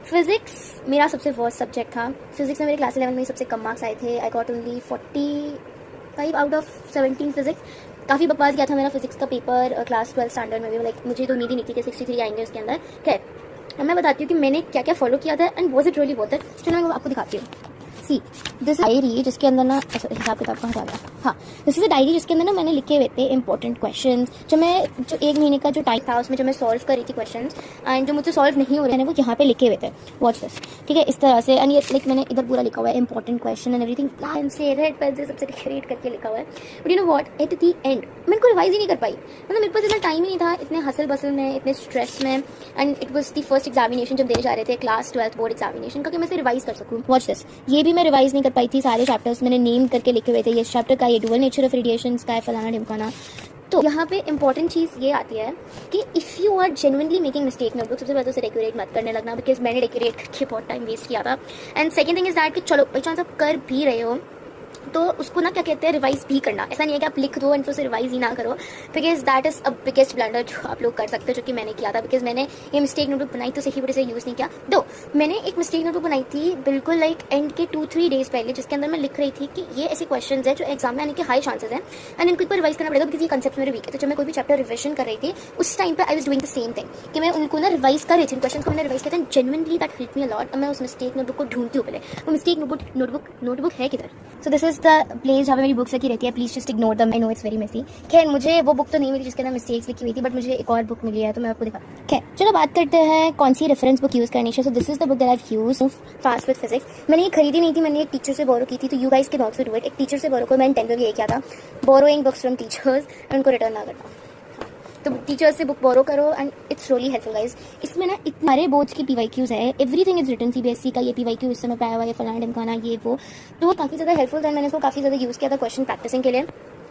Physics मेरा सबसे worst subject था। फिजिक्स में मेरे क्लास 11 में सबसे कम मार्क्स आए थे। I got only 45 out of 17 physics. काफ़ी बकवास गया था मेरा फिजिक्स का पेपर क्लास 12 स्टैंडर्ड में भी। लाइक मुझे तो उम्मीद ही नहीं थी कि 63 आएंगे उसके अंदर। खैर, अब मैं बताती हूँ कि मैंने क्या क्या फॉलो किया था and was it really worth it. चलो मैं आपको दिखाती हूँ। सी दिस डायरी जिसके अंदर ना हिसाब किताब कहाँ जा गया। हाँ, दिस इज अ डायरी जिसके अंदर ना मैंने लिखे हुए थे इंपॉर्टेंट क्वेश्चंस जो 1 महीने का जो टाइम था उसमें जो मैं सॉल्व कर रही थी क्वेश्चंस एंड जो मुझसे सॉल्व नहीं हो रहे हैं वो यहाँ पे लिखे हुए थे। वॉच दिस, ठीक है, इस तरह से। एंड ये लाइक मैंने इधर पूरा लिखा हुआ है important question and everything line से रेड पेन से सबसे डेकोरेट करके लिखा हुआ है। But you know what, at the end मैं इनको रिवाइज ही नहीं कर पाई। मतलब मेरे पास इतना टाइम ही नहीं था, इतने हसल बसल में, इतने स्ट्रेस में। And it was the first examination जब दे जा रहे थे क्लास 12 बोर्ड एग्जामिनेशन का, कि मैं इसे रिवाइज कर सकूँ। वॉच दिस, ये भी मैं रिवाइज नहीं कर पाई थी। सारे चैप्टर्स मैंने नेम करके लिखे हुए थे। ये चैप्टर का, ये डुअल नेचर ऑफ रेडिएशन का है, फलाना ढिमकाना। तो यहाँ पे इंपॉर्टेंट चीज़ ये आती है कि if you are genuinely making mistake notebook, सबसे पहले उसे डेकोरेट मत करने लगना, बिकॉज मैंने डेकोरेट करके बहुत टाइम वेस्ट किया था। And second thing is that कि चलो बाई चांस आप कर भी रहे हो तो उसको ना क्या कहते हैं, रिवाइज भी करना। ऐसा नहीं है कि आप लिख दो एंड फिर उसे रिवाइज ही ना करो, because that is a biggest blunder जो आप लोग कर सकते हो, जो कि मैंने किया था। बिकॉज मैंने ये मिस्टेक नोटबुक बनाई तो सही बड़े से यूज़ नहीं किया। दो मैंने एक मिस्टेक नोटबुक बनाई थी बिल्कुल लाइक एंड के 2-3 डेज पहले, जिसके अंदर मैं लिख रही थी कि ये ऐसे क्वेश्चन है जो एग्जाम में आने के हाई चांसेस हैं एंड इनको एक बार रिवाइज करना पड़ेगा, बिकॉज ये कंसेप्ट मेरे वीक है। तो जब मैं कोई भी चैप्टर रिविजन कर रही थी उस टाइम पर I was doing the same thing कि मैं उनको ना रिवाइज कर रही थी, क्वेश्चन को मैंने रिवाइज किया था। Genuinely that help me a lot. मैं उस मिस्टेक नोटबुक को ढूंढती हूँ पहले, वो मिस्टेक नोटबुक है किधर। सो दिस इज द प्लेस जहाँ पे मेरी बुक्स रखी रहती है। प्लीज जस्ट इग्नोर दम, I know it's very messy. खैर, मुझे वो बुक तो नहीं मिली जिसके अंदर मिस्टेक्स लिखी हुई थी, बट मुझे एक और बुक मिली है तो मैं आपको दिखा। खैर, चलो बात करते हैं कौन सी रेफरेंस बुक यूज़ करनी चाहिए। सो this is the book that I have used fast with physics. मैंने ये खरीदी नहीं थी, मैंने एक टीचर से बोरो की थी। तो you guys can also do it. एक टीचर से बोरो को मैंने 10th में यही किया था, borrowing books from teachers and उनको रिटर्न ना करना। तो टीचर्स से बुक बोरो करो and it's really helpful guys. इसमें ना इतने बोर्ड्स की पीवाईक्यूज है, एवरीथिंग इज रिटन। सीबीएसई का ये पीवाईक्यू इस समय पे आया हुआ है, फलाना ढिमकाना ये वो, तो काफ़ी ज़्यादा हेल्पफुल था। मैंने इसको काफ़ी ज़्यादा यूज़ किया था क्वेश्चन प्रैक्टिसिंग के लिए।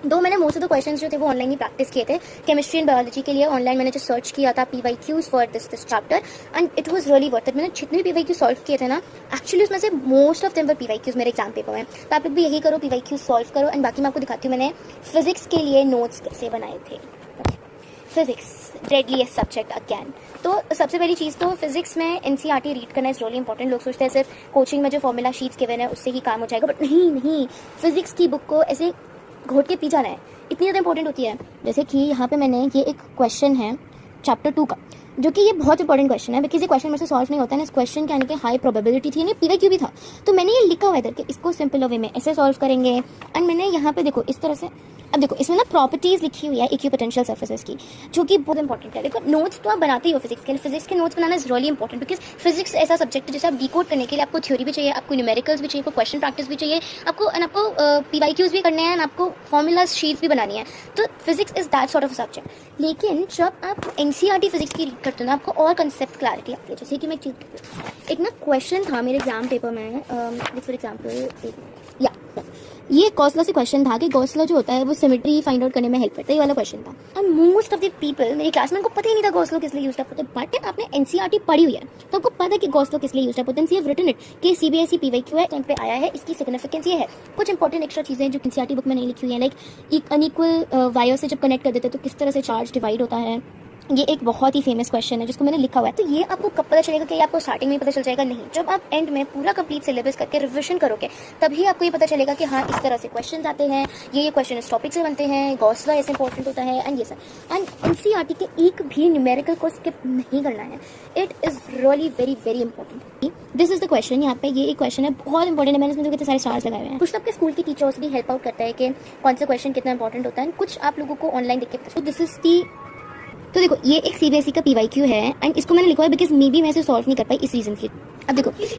दो मैंने मोस्ट ऑफ द क्वेश्चंस जो थे वो ऑनलाइन ही प्रैक्टिस किए थे। केमिस्ट्री एंड बायोलॉजी के लिए ऑनलाइन मैंने जो सर्च किया था PYQs for this chapter and it was really worth it. मैंने जितने भी पीवाईक्यू सॉल्व किए थे ना, एक्चुअली उसमें से most of them were PYQs मेरे एग्जाम पेपर में। तो आप लोग भी यही करो, पीवाईक्यूज सॉल्व करो। एंड बाकी मैं आपको दिखाती हूँ मैंने फिजिक्स के लिए नोट्स कैसे बनाए थे। Physics deadliest subject again. तो सबसे पहली चीज़ तो फिजिक्स में एनसीईआरटी रीड करना इज रियली इंपॉर्टेंट। लोग सोचते हैं सिर्फ कोचिंग में जो फॉर्मूला शीट्स गिवन है उससे ही काम हो जाएगा, बट नहीं, फिजिक्स की बुक को ऐसे घोट के पी जाना है, इतनी ज़्यादा इंपॉर्टेंट होती है। जैसे कि यहाँ पे मैंने ये एक क्वेश्चन है चैप्टर 2 का, जो कि ये बहुत इंपॉर्टेंट क्वेश्चन है, बिकॉज ये क्वेश्चन मेरे से सॉल्व नहीं होता है। इस क्वेश्चन के आने की हाई प्रोबेबिलिटी थी, पीवाईक्यू भी था। तो मैंने ये लिखा हुआ है इधर कि इसको सिंपल वे में ऐसे सॉल्व करेंगे। एंड मैंने यहाँ पे देखो इस तरह से, अब देखो इसमें ना प्रॉपर्टीज लिखी हुई है इक्विपोटेंशियल सर्फेसेस की, जो कि बहुत इंपॉर्टेंट है। देखो नोट्स तो आप बनाते ही हो फिजिक्स के लिए, फिजिक्स के notes banana is really important, because physics ऐसा सब्जेक्ट है जिसे आप डिकोड करने के लिए आपको थ्योरी भी चाहिए, आपको न्यूमेरिकल्स भी चाहिए, आपको क्वेश्चन प्रैक्टिस भी चाहिए, आपको पीवाईक्यूज भी करने हैं, आपको फॉर्मूलाज शीट्स भी बनानी है। तो physics is that sort of subject. लेकिन जब आप एनसीईआरटी फिजिक्स की रीड करते हो ना, आपको और कंसेप्ट क्लैरिटी आती है। जैसे कि मैं एक ना क्वेश्चन था मेरे एग्जाम पेपर में, फॉर एग्जाम्पल ये गॉस लॉ से क्वेश्चन था कि गॉस लॉ जो होता है वो सिमेट्री फाइंड आउट करने में हेल्प करता है, ये वाला क्वेश्चन था। And most of the people मेरी क्लास में, उनको पता ही नहीं था गॉस लॉ किस लिए यूज होता है। बट आपने एनसीईआरटी पढ़ी हुई है तो आपको पता है कि गॉस लॉ किस लिए यूज होता है। हैव रिटन इट कि सीबीएसई पीवाईक्यू है, टाइम पे आया है, इसकी सिग्निफिकेंस ये है। कुछ इंपॉर्टेंट एक्स्ट्रा चीजें जो एनसीईआरटी बुक में नहीं लिखी हुई है, लाइक अनइक्वल वायर से जब कनेक्ट कर देते हैं तो किस तरह से चार्ज डिवाइड होता है। ये एक बहुत ही फेमस क्वेश्चन है जिसको मैंने लिखा हुआ है। तो ये आपको कब पता चलेगा कि आपको स्टार्टिंग में पता चल जाएगा? नहीं, जब आप एंड में पूरा कंप्लीट सिलेबस करके रिविजन करोगे तभी आपको ये पता चलेगा कि हाँ इस तरह से क्वेश्चन आते हैं, ये क्वेश्चन इस टॉपिक से बनते हैं, गॉस लॉ ऐसे इंपॉर्टेंट होता है एंड ये सब। एंड एनसीईआरटी के एक भी न्यूमेरिकल को स्किप नहीं करना है। It is really very very important. This is the question. यहाँ पे ये एक क्वेश्चन है, बहुत इंपॉर्टेंट है। मैंने इसमें कितने सारे स्टार्स लगाए हुए हैं। कुछ आपके स्कूल के टीचर्स भी हेल्प आउट करता है कि कौन सा क्वेश्चन कितना इंपॉर्टेंट होता है। कुछ आप लोगों को ऑनलाइन देख के, दिस इज दी। तो देखो ये एक सीबीएसई का पीवाईक्यू है एंड इसको मैंने लिखा है बिकॉज मे बी मैं इसे सॉल्व नहीं कर पाई इस रीजन की। अब देखो दिस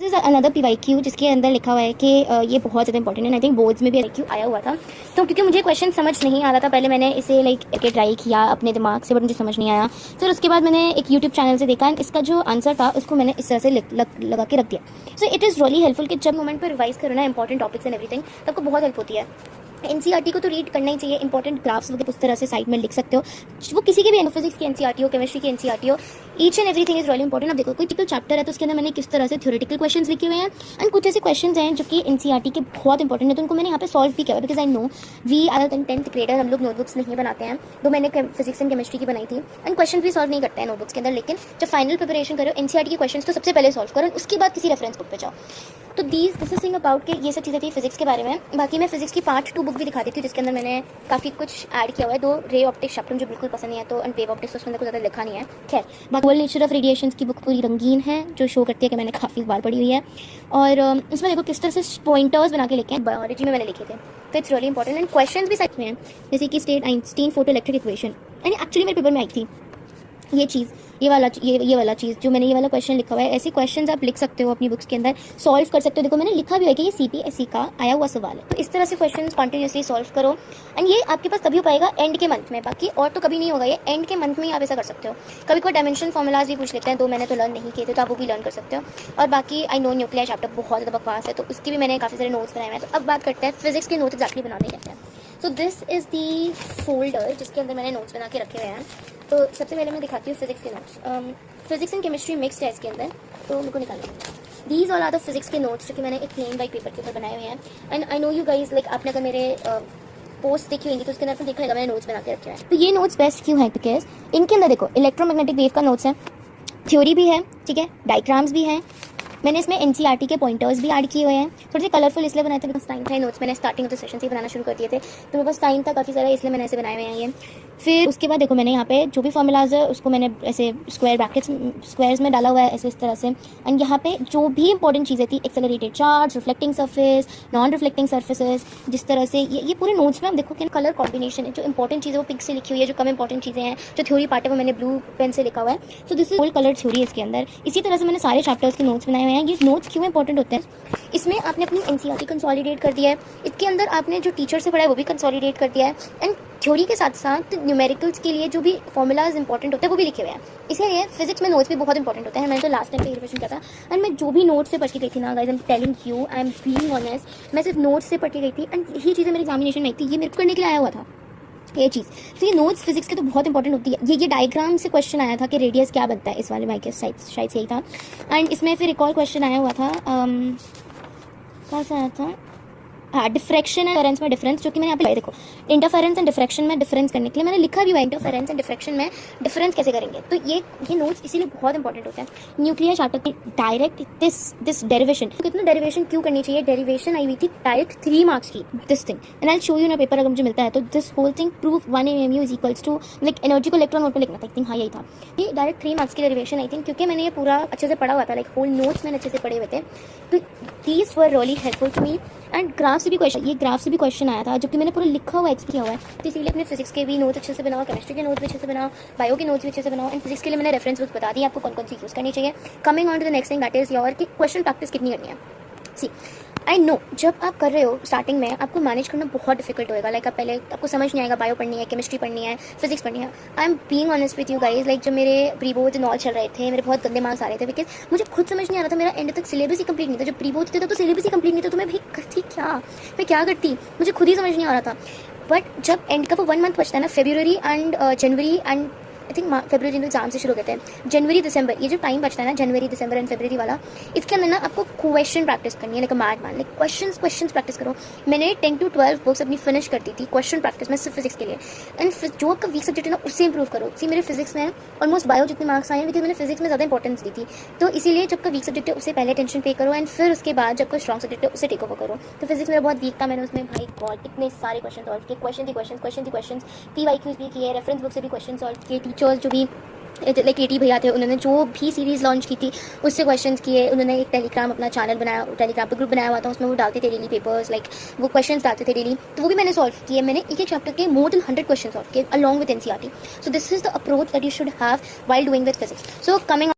इज अनदर पीवाईक्यू जिसके अंदर लिखा हुआ है कि ये बहुत ज़्यादा इंपॉर्टेंट है। आई थिंक बोर्ड्स में भी पीवाईक्यू आया हुआ था। तो क्योंकि मुझे क्वेश्चन समझ नहीं आ रहा था, पहले मैंने इसे लाइक ट्राई किया अपने दिमाग से, बट मुझे समझ नहीं आया। फिर उसके बाद मैंने एक यूट्यूब चैनल से देखा एंड इसका जो आंसर था उसको मैंने इस तरह से लगा के रख दिया। So it is really helpful कि जब मोमेंट पर रिवाइज करना इंपॉर्टेंट टॉपिक्स एंड एवरीथिंग, तो आपको बहुत हेल्प होती है। एनसीईआरटी को तो रीड करना ही चाहिए, इंपॉर्टेंट ग्राफ्स वगैरह उस तरह से साइड में लिख सकते हो, वो किसी के भी फिजिक्स की एनसीईआरटी हो, केमिस्ट्री की एनसीईआरटी हो, each and everything is really important. अब देखो कोई टिपिकल चैप्टर है तो उसके अंदर मैंने किस तरह से थ्योरेटिकल क्वेश्चंस लिखे हुए हैं, एंड कुछ ऐसे क्वेश्चंस हैं जो कि एनसीईआरटी के बहुत इंपॉर्टेंट है, तो उनको मैंने यहाँ पे सॉल्व भी किया because I know we are 10th grader, हम लोग नोटबुक्स नहीं बनाते हैं, तो मैंने फिजिक्स एंड केमिस्ट्री की बनाई थी, एंड क्वेश्चन भी सॉल्व नहीं करते हैं नोटबुक्स के अंदर, लेकिन जब फाइनल प्रिपरेशन करो एनसीईआरटी के क्वेश्चन तो सबसे पहले सॉल्व करो, उसके बाद किसी रेफरेंस बुक पे जाओ। तो दिस थिंग अबाउट के ये सब चीज़ें थी फिजिक्स के बारे में। बाकी मैं फिजिक्स की पार्ट 2 बुक भी दिखा देती हूँ, जिसके अंदर मैंने काफ़ी कुछ ऐड किया हुआ है। 2 रे ऑप्टिक्स चैप्टर मुझे बिल्कुल पसंद नहीं है, तो एंड वेव ऑप्टिक्स उसके अंदर कुछ ज़्यादा लिखा नहीं है। खैर, बाकी वर्ल्ड नेचर ऑफ रेडिएशन की बुक पूरी रंगीन है, जो शो करती है कि मैंने काफ़ी बार पढ़ी हुई है, और उसमें देखो किस तरह से पॉइंटर्स बना के लिखे हैं, बायोलॉजी में मैंने लिखे थे, तो it's really important. And question भी सच में हैं, जैसे कि state Einstein photo electric equation, and actually मेरे पेपर में आई थी ये चीज़, ये वाला चीज़ जो मैंने ये वाला क्वेश्चन लिखा हुआ है, ऐसे क्वेश्चंस आप लिख सकते हो अपनी बुक्स के अंदर, सॉल्व कर सकते हो। देखो मैंने लिखा भी है कि ये सीपीएसई का आया हुआ सवाल है, तो इस तरह से क्वेश्चंस कंटिन्यूसली सॉल्व करो, एंड ये आपके पास तभी हो पाएगा एंड के मंथ में, बाकी और तो कभी नहीं होगा, ये एंड के मंथ में ही आप ऐसा कर सकते हो। कभी कोई डायमेंशन फॉर्मूलाज भी पूछ लेते हैं, 2 मैंने तो लर्न नहीं किए थे, तो आप वो भी लर्न कर सकते हो। और बाकी आई नो न्यूक्लियर चैप्टर बहुत ज़्यादा बकवास है, तो उसकी भी मैंने काफ़ी सारे नोट्स बनाए हैं। तो अब बात करते हैं फिजिक्स के नोट्स एक्चुअली बनाने कैसे हैं। So this is the folder जिसके अंदर मैंने नोट्स बना के रखे हुए हैं। तो सबसे पहले मैं दिखाती हूँ फिजिक्स के notes. Physics and chemistry mixed है इसके अंदर, तो मेरे को निकालना। These all are the physics के नोट्स जो कि मैंने एक प्लेन वाइट पेपर के ऊपर बनाए हुए हैं, and I know you guys like आपने अगर मेरे पोस्ट देखी होंगी तो उसके अंदर आपने देखा होगा मैंने नोट्स बना के रखे हैं। तो ये नोट्स बेस्ट क्यों है, बिकॉज इनके अंदर देखो इलेक्ट्रोमैग्नेटिक वेव का नोट्स है, थ्योरी भी है, ठीक है, डायग्राम्स भी हैं, मैंने इसमें एनसीईआरटी के पॉइंटर्स भी ऐड किए हुए हैं, थोड़े से कलरफुल इसलिए बनाए थे बिकॉज टाइम था। नोट्स मैंने स्टार्टिंग ऑफ द सेशन से बनाना शुरू कर दिए थे, तो मेरे पास टाइम था काफ़ी सारा, इसलिए मैंने ऐसे बनाए हुए हैं ये। फिर उसके बाद देखो मैंने यहाँ पे जो भी फॉर्मूलाज है उसको मैंने ऐसे स्क्वायर्स में डाला हुआ है, ऐसे इस तरह से। एंड यहाँ पे जो भी इंपॉर्टेंट चीज़ें थी, accelerated charge, reflecting surface, non reflecting surfaces, जिस तरह से ये पूरे नोट्स में आप देखो कि कलर कॉम्बिनेशन है, जो इंपॉर्टेंट चीज़ें वो पिंक से लिखी हुई है, जो कम इंपॉर्टेंट चीज़ें हैं, जो थ्योरी पार्ट है वो मैंने ब्लू पेन से लिखा हुआ है। So this is whole colour theory इसके अंदर। इसी तरह से मैंने सारे चैप्टर्स के नोट्स बनाए हुए हैं। ये नोट्स क्यों इंपॉर्टेंट होते हैं, इसमें आपने अपनी एनसीईआरटी कंसोलिडेट कर दिया है, इसके अंदर आपने जो टीचर से पढ़ा है वो भी कंसोलिडेट कर दिया है, एंड थ्योरी के साथ साथ न्यूमेरिकल्स के लिए जो भी फॉर्मूलाज इंपॉर्टेंट होते हैं वो भी लिखे हुए हैं। इसीलिए फिजिक्स में नोट्स भी बहुत इंपॉर्टेंट होते हैं। मैंने तो लास्ट टाइम पे रिविजन किया था, एंड मैं जो भी नोट्स से पढ़ के गई थी ना guys, I am telling you, I am being honest, मैं सिर्फ नोट्स से पढ़ के गई थी, एंड यही चीज़ें मेरे एग्जामिनेशन में आई थी, ये मेरे को करने के लिए आया हुआ था ये चीज़। तो ये नोट्स फिजिक्स के तो बहुत इंपॉर्टेंट होती है। ये डायग्राम से क्वेश्चन आया था कि रेडियस क्या बनता है, इस वाले माइक शायद से यही था, एंड इसमें फिर एक और क्वेश्चन आया हुआ था, कहाँ से आया था, हाँ, डिफ्रैक्शन एंड इंटरफेरेंस में डिफरेंस, जो कि मैंने यहाँ पे देखो इंटरफेरेंस एंड डिफ्रैक्शन में डिफरेंस करने के लिए मैंने लिखा भी हुआ है, इंटरफेरेंस एंड डिफ्रैक्शन में डिफरेंस कैसे करेंगे। तो ये नोट्स इसीलिए बहुत इंपॉर्टेंट होते हैं। न्यूक्लियर चैप्टर की डायरेक्ट दिस डेरिवेशन, कितना डेरिवेशन क्यों करनी चाहिए, डेरिवेशन आई हुई थी डायरेक्ट 3 मार्क्स की, this thing, and I show you ना पेपर अगर मुझे मिलता है तो this whole thing proof 1 AMU is equals to like energy को इलेक्ट्रॉन वोल्ट में लिखना था, आई थिंक हाँ यही था। ये डायरेक्ट 3 मार्क्स की डेरिवेशन आई थिंक, क्योंकि मैंने ये पूरा अच्छे से पढ़ा हुआ था, लाइक होल नोट्स मैंने अच्छे से पढ़े हुए थे, तो these were really helpful to me. And graph से भी क्वेश्चन आया था, जो कि मैंने पूरा लिखा हुआ एक्सप्लेन किया हुआ है, तो इसीलिए अपने फिजिक्स के भी नोट्स अच्छे से बनाओ, केमिस्ट्री के नोट्स भी अच्छे से बनाओ, बायो के नोट्स भी अच्छे से बनाओ, एंड फिजिक्स के लिए मैंने रेफरेंस बुक्स बता दी आपको कौन कौन सी यूज़ करनी चाहिए। Coming on to the next thing that is your कि क्वेश्चन प्रैक्टिस कितनी करनी है। सी आई नो जब आप कर रहे हो स्टार्टिंग में आपको मैनेज करना बहुत डिफिकल्ट होएगा, लाइक आप पहले आपको समझ नहीं आएगा, बायो पढ़नी है, केमिस्ट्री पढ़नी है, फिजिक्स पढ़नी है। I am being honest with you guys, like जब मेरे प्री बोर्ड नॉल चल रहे थे, मेरे बहुत गंदे मार्क्स आ रहे थे, बिकॉज मुझे खुद समझ नहीं आ रहा था, मेरा एंड तक सिलेबस ही कंप्लीट नहीं था। जब प्री बोर्ड थे तो सिलेबस ही कंप्लीट नहीं था, तो मैं भाई करती क्या, मैं क्या करती, मुझे खुद ही समझ नहीं आ रहा था। बट जब एंड का वो 1 मंथ बचता है ना, February and January and I think February में एग्जाम से शुरू होते हैं, जनवरी दिसंबर, ये जो टाइम बचता है ना जनवरी दिसंबर एंड फेब्रुअरी वाला, इसके अंदर ना आपको क्वेश्चन प्रैक्टिस करनी है, like mad man, like question practice करो। मैंने 10 to 12 बुक्स अपनी फिनिश कर दी थी क्वेश्चन प्रैक्टिस में, सिर्फ फिजिक्स के लिए। एंड जो आपका वीक सब्जेक्ट है ना उससे इंप्रूव करो। सी मेरे फिजिक्स में ऑलमोस्ट बायो जितने मार्क्स आए हैं, बिकॉज मैंने फिजिक्स में ज़्यादा इंपॉर्टेंस दी थी, तो इसीलिए जब का वीक सब्जेक्ट है उससे पहले टेंशन पे करो, एंड फिर उसके बाद जब कोई स्ट्रॉन्ग सब्जेक्ट है उससे टेक ओवर करो। तो फिजिक्स मेरा बहुत वीक था, मैंने उसमें भाई गॉड इतने सारे क्वेश्चन सॉल्व किए, क्वेश्चन PYQs भी किए, रेफरेंस बुक से भी क्वेश्चन सॉल्व किए, टीचर्स जो भी लाइक AT भैया थे उन्होंने जो भी सीरीज़ लॉन्च की थी उससे क्वेश्चंस किए। उन्होंने एक टेलीग्राम अपना चैनल बनाया, टेलीग्राम पर ग्रुप बनाया हुआ था, उसमें वो डालते थे डेली पेपर्स, लाइक वो क्वेश्चंस डालते थे डेली, तो वो भी मैंने सॉल्व किए। मैंने एक चैप्टर के मोर देन 100 क्वेश्चन सॉल्व किए along with NCERT। So this is the approach that you should have while doing with physics. So coming